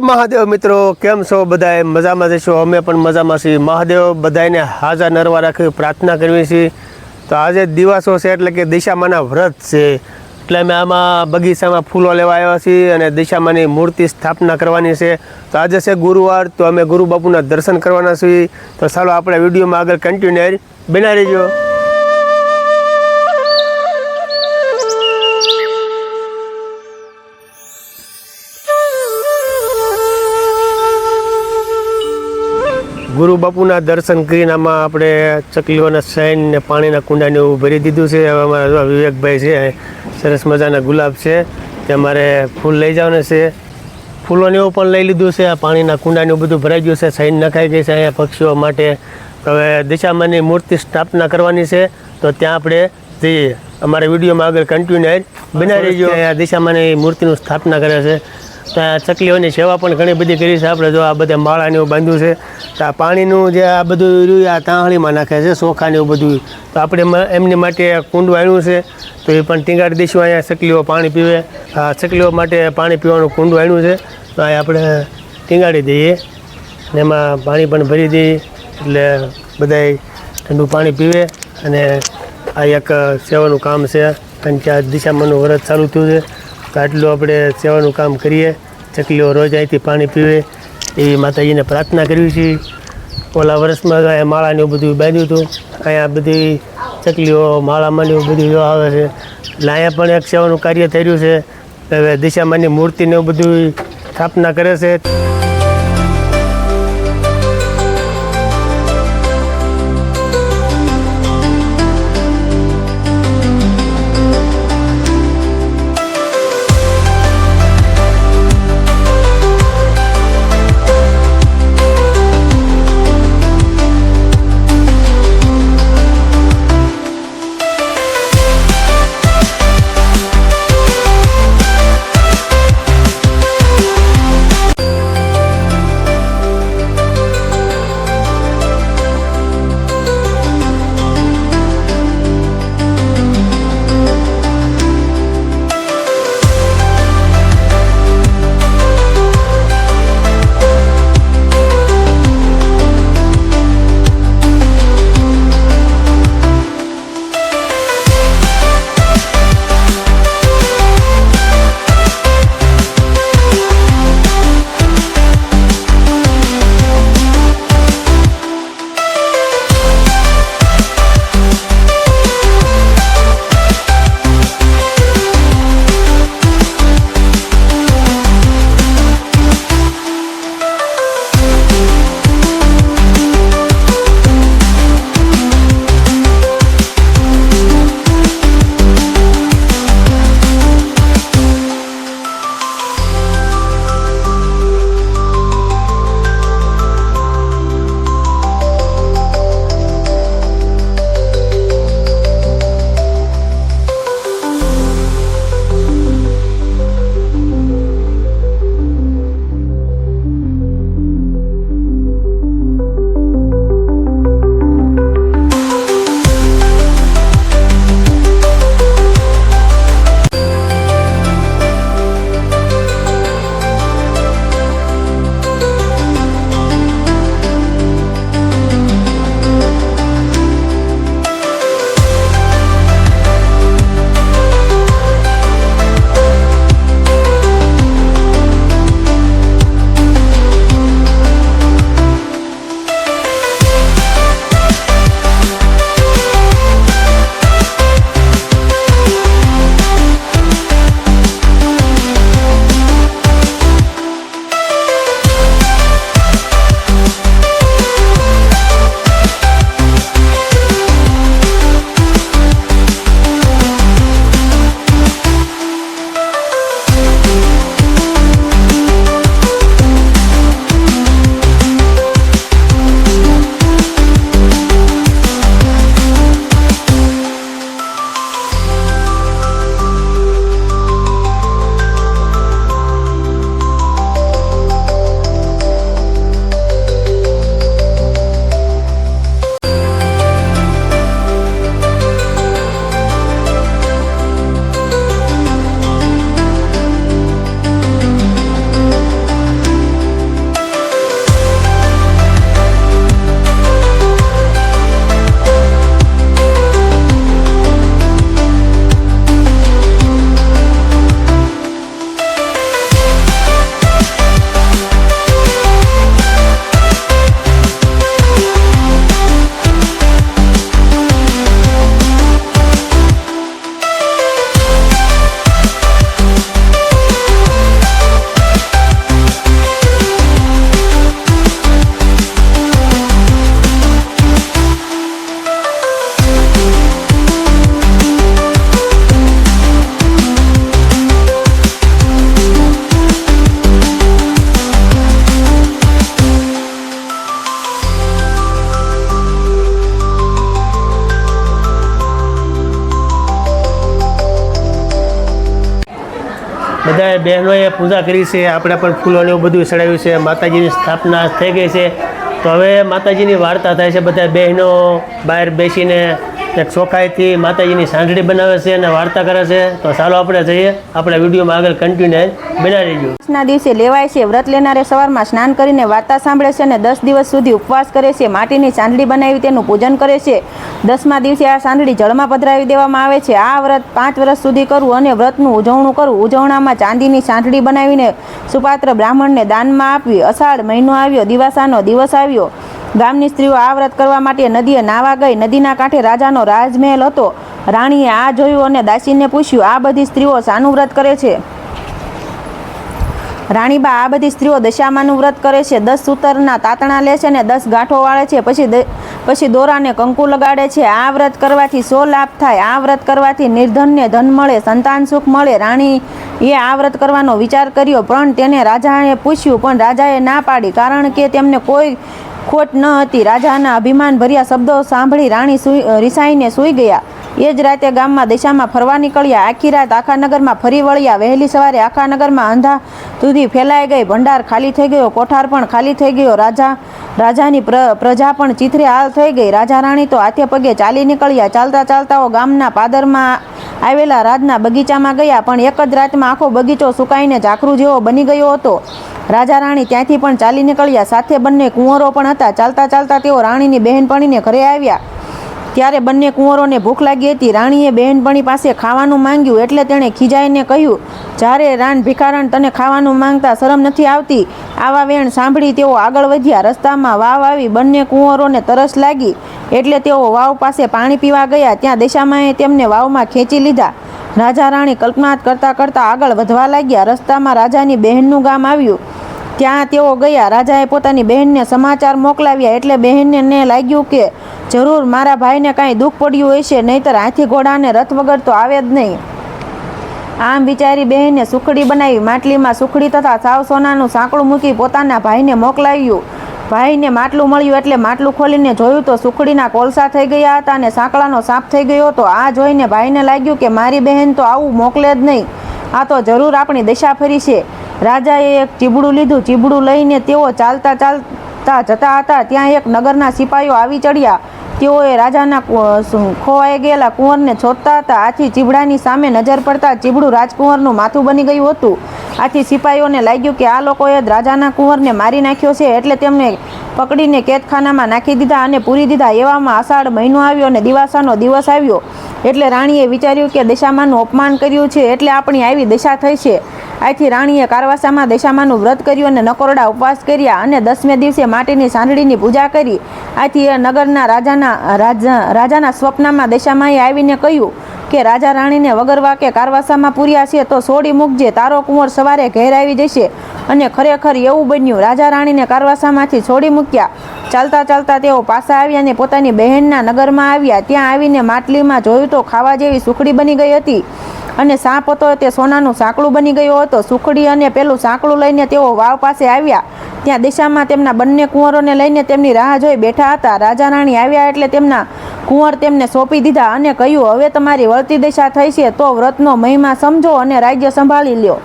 મહાદેવ મિત્રો, કેમ છો બધાએ? મજામાં જશો? અમે પણ મજામાં છીએ. મહાદેવ બધાને હાજર નરવા રાખી પ્રાર્થના કરવી છીએ. તો આજે દિવસો છે એટલે કે દિશામાના વ્રત છે, એટલે અમે આમાં બગીચામાં ફૂલો લેવા આવ્યા છીએ અને દિશામાની મૂર્તિ સ્થાપના કરવાની છે. તો આજે છે ગુરુવાર, તો અમે ગુરુ બાપુના દર્શન કરવાના છીએ. તો ચાલો આપણે વિડીયોમાં આગળ કન્ટિન્યુ બના રહીજો. ગુરુ બાપુના દર્શન કરીને આમાં આપણે ચકલીઓના સૈન ને પાણીના કુંડાને એવું ભરી દીધું છે. હવે અમારા વિવેકભાઈ છે, સરસ મજાના ગુલાબ છે, તે અમારે ફૂલ લઈ જવાના છે. ફૂલોને એવું પણ લઈ લીધું છે. આ પાણીના કુંડાને એવું બધું ભરાઈ ગયું છે. સૈન નખાઈ ગઈ છે અહીંયા પક્ષીઓ માટે. હવે દિશામાની મૂર્તિ સ્થાપના કરવાની છે, તો ત્યાં આપણે જઈએ. અમારા વિડીયોમાં આગળ કન્ટિન્યુ બનાવી રહીજો. અહીંયા દિશામાની મૂર્તિનું સ્થાપના કરે છે. ત્યાં ચકલીઓની સેવા પણ ઘણી બધી કરી છે. આપણે જો આ બધા માળાને એવું બાંધ્યું છે, તો આ પાણીનું જે આ બધું રહ્યું આ તાંહળીમાં નાખે છે, ચોખાને એવું બધું. તો આપણે એમની માટે કુંડ વાળ્યું છે, તો એ પણ ટીંગાડી દઈશું. અહીંયા ચકલીઓ પાણી પીવે. આ ચકલીઓ માટે પાણી પીવાનું કુંડ વાળ્યું છે, તો અહીં આપણે ટીંગાડી દઈએ અને એમાં પાણી પણ ભરી દઈએ, એટલે બધાય ઠંડુ પાણી પીવે. અને આ એક સેવાનું કામ છે, કારણ કે આ દિશામાનું વ્રત ચાલુ થયું છે, તો આટલું આપણે સેવાનું કામ કરીએ. ચકલીઓ રોજ અહીંથી પાણી પીવે એવી માતાજીને પ્રાર્થના કરવી છે. ઓલા વર્ષમાં અહીંયા માળાને એવું બધું બાંધ્યું હતું. અહીંયા બધી ચકલીઓ માળામાં એવું બધું જો આવે છે, એટલે અહીંયા પણ એક સેવાનું કાર્ય થઈ રહ્યું છે. હવે દિશામાની મૂર્તિને એવું બધું સ્થાપના કરે છે. બધાએ બહેનોએ પૂજા કરી છે, આપણે પણ ફૂલોને એવું બધું ચડાવ્યું છે, માતાજીની સ્થાપના થઈ ગઈ છે. તો હવે માતાજીની વાર્તા થાય છે. બધા બહેનો બહાર બેસીને એક ચોખાઈથી માતાજીની સાંઢળી બનાવે છે અને વાર્તા કરે છે. તો ચાલો આપણે જઈએ, આપણા વિડીયોમાં આગળ કન્ટિન્યુ બનાવી રહીજો. ના દિવસે લેવાય છે. વ્રત લેનારે સવારમાં સ્નાન કરીને વાર્તા સાંભળે છે અને 10 દિવસ સુધી ઉપવાસ કરે છે. માટીની સાંઢળી બનાવી તેનું પૂજન કરે છે. 10મા દિવસે આ સાંઢળી જળમાં પધરાવી દેવામાં આવે છે. આ વ્રત 5 વર્ષ સુધી કરવું અને વ્રતનું ઉજવણું કરવું. ઉજવણામાં ચાંદીની સાંઢળી બનાવીને સુપાત્ર બ્રાહ્મણને દાનમાં આપવી. અષાઢ મહિનો આવ્યો, દિવાસાનો દિવસ આવ્યો. ગામની સ્ત્રીઓ આ વ્રત કરવા માટે નદીએ નાવા ગઈ. નદીના કાંઠે રાજાનો રાજમહેલ હતો. રાણીએ આ જોયું અને દાસીને પૂછ્યું, આ બધી સ્ત્રીઓ શાનું વ્રત કરે છે? રાણીબા, આ બધી સ્ત્રીઓ દશામાનું વ્રત કરે છે. 10 સૂતરના તાતણા લે છે અને 10 ગાંઠો વાળે છે. પછી દોરાને કંકુ લગાડે છે. આ વ્રત કરવાથી 100 લાભ થાય. આ વ્રત કરવાથી નિર્ધનને ધન મળે, સંતાન સુખ મળે. રાણીએ આ વ્રત કરવાનો વિચાર કર્યો, પણ તેને રાજાએ પૂછ્યું, પણ રાજાએ ના પાડી, કારણ કે તેમને કોઈ ખોટ ન હતી. રાજાના અભિમાન ભર્યા શબ્દો સાંભળી રાણી રિસાઈને સૂઈ ગયા. એ જ રાતે ગામમાં દિશામાં ફરવા નીકળ્યા. આખી રાત આખા નગરમાં ફરી વળ્યા. વહેલી સવારે આખા નગરમાં અંધા સુધી ફેલાઈ ગઈ. ભંડાર ખાલી થઈ ગયો, કોઠાર પણ ખાલી થઈ ગયો. રાજાની પ્રજા પણ ચીથરે હાલ થઈ ગઈ. રાજા રાણી તો હાથે પગે ચાલી નીકળ્યા. ચાલતા ચાલતાઓ ગામના પાદરમાં આવેલા રાજના બગીચામાં ગયા, પણ એક જ રાતમાં આખો બગીચો સુકાઈને ઝાખરું જેવો બની ગયો હતો. રાજા રાણી ત્યાંથી પણ ચાલી નીકળ્યા. સાથે બંને કુંવરો પણ હતા. ચાલતા ચાલતા તેઓ રાણીની બહેનપણીને ઘરે આવ્યા. ત્યારે બંને કુંવરોને ભૂખ લાગી હતી. રાણીએ બહેનપણી પાસે ખાવાનું માંગ્યું, એટલે તેણે ખીજાઈને કહ્યું, જ્યારે રાન ભિખારણ, તને ખાવાનું માંગતા શરમ નથી આવતી? આવા વેણ સાંભળી તેઓ આગળ વધ્યા. રસ્તામાં વાવ આવી. બંને કુંવરોને તરસ લાગી એટલે તેઓ વાવ પાસે પાણી પીવા ગયા. ત્યાં દશામાએ તેમને વાવમાં ખેંચી લીધા. રાજા રાણી કલ્પના કરતાં કરતાં આગળ વધવા લાગ્યા. રસ્તામાં રાજાની બહેનનું ગામ આવ્યું. ત્યાં તેઓ ગયા. રાજાએ પોતાની બહેનને સમાચાર મોકલાવ્યા, એટલે બહેનને લાગ્યું કે જરૂર મારા ભાઈને કાંઈ દુઃખ પડ્યું હશે, નહીંતર હાથી ઘોડાને રથ વગર તો આવે જ નહીં. આમ વિચારી બહેને સુખડી બનાવી. માટલીમાં સુખડી તથા સાવ સોનાનું સાંકળું મૂકી પોતાના ભાઈને મોકલાવ્યું. ભાઈને માટલું મળ્યું એટલે માટલું ખોલીને જોયું તો સુખડીના કોલસા થઈ ગયા હતા અને સાંકળાનો સાપ થઈ ગયો હતો. આ જોઈને ભાઈને લાગ્યું કે મારી બહેન તો આવું મોકલે જ નહીં, આ તો જરૂર આપણી દશા ફરી છે. રાજાએ એક ચીબડું લીધું. ચીબડું લઈને તેઓ ચાલતા ચાલતા જતા હતા. ત્યાં એક નગરના સિપાહીઓ આવી ચડ્યા. તેઓએ રાજાના ખોવાઈ ગયેલા કુંવરને શોધતા હતા. આથી ચીબડાની સામે નજર પડતા ચીબડું રાજકુંવરનું માથું બની ગયું હતું. આથી સિપાહીઓને લાગ્યું કે આ લોકોએ જ રાજાના કુંવરને મારી નાખ્યો છે, એટલે તેમને પકડીને કેદખાનામાં નાખી દીધા અને પૂરી દીધા. એવામાં અષાઢ મહિનો આવ્યો અને દિવાસાનો દિવસ આવ્યો. એટલે રાણીએ વિચાર્યું કે દશામાનું અપમાન કર્યું છે, એટલે આપણી આવી દશા થઈ છે. આથી રાણીએ કારવાસામાં દશામાનું વ્રત કર્યું અને નકોરડા ઉપવાસ કર્યા અને 10મે દિવસે માટીની સાંઢળીની પૂજા કરી. આથી એ નગરના રાજાના સ્વપ્નમાં દશામાએ આવીને કહ્યું કે રાજા રાણીને વગર વાકે કારવાસામાં પૂર્યા છે, તો છોડી મૂકજે. તારો કુંવર સવારે ઘેર આવી જશે. અને ખરેખર એવું બન્યું. રાજા રાણીને કારવાસામાંથી છોડી મૂક્યા. ચાલતા ચાલતા તેઓ પાછા આવ્યા અને પોતાની બહેનના નગરમાં આવ્યા. ત્યાં આવીને માટલીમાં જોયું તો ખાવા જેવી સુખડી બની ગઈ હતી અને સાપ હતો તે સોનાનું સાંકળું બની ગયો હતો. સુખડી અને પેલું સાંકળું લઈને તેઓ વાવ પાસે આવ્યા. ત્યાં દિશામાં તેમના બંને કુંવરોને લઈને તેમની રાહ જોઈ બેઠા હતા. રાજા રાણી આવ્યા એટલે તેમના કુંવર તેમને સોંપી દીધા અને કહ્યું, હવે તમારી વળતી દશા થઈ છે, તો વ્રતનો મહિમા સમજો અને રાજ્ય સંભાળી લ્યો.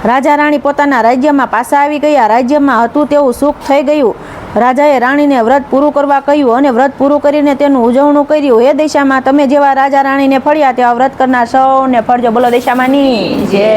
રાજા રાણી પોતાના રાજ્યમાં પાછા આવી ગયા. રાજ્યમાં હતું તેવું સુખ થઈ ગયું. રાજાએ રાણીને વ્રત પૂરું કરવા કહ્યું અને વ્રત પૂરું કરીને તેનું ઉજવણું કર્યું. એ દિશામાં તમે જેવા રાજા રાણીને ફળ્યા તેવા વ્રત કરનાર સૌને ફળજો. બોલો દિશામાંની જય.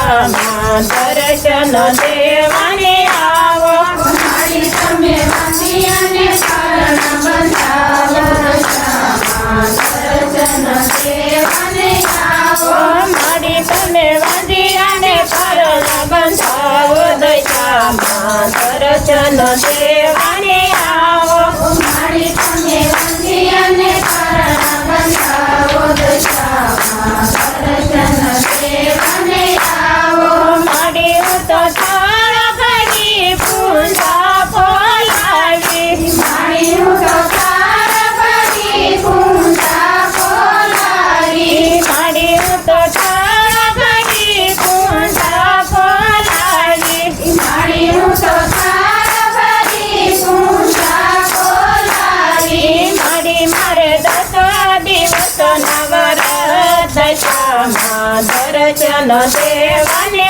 દશામાં દર્શન દેવાને આવો મારી તમે વાંધી અને કારણ બંધાવો દશામાં દર્શન દેવાને આવો મારી તમે વાંધી અને કારણ બંધાવો દશામાં દર્શન દેવાને આવો મારી તમે વાંધી અને કારણ બંધાવો દશામાં દર્શન દેવાને આવો મારી તો થાળ ભરી પૂંજા બોલાવી મારી હું તો તારા ભરી પૂંજા બોલાવી મારી તો થાળ ભરી પૂંજા બોલાવી મારી હું તો તારા ભરી પૂંજા બોલાવી મારી મારે 10 દિવસ નવરાત્ર દશામાં દર્શન દેવાને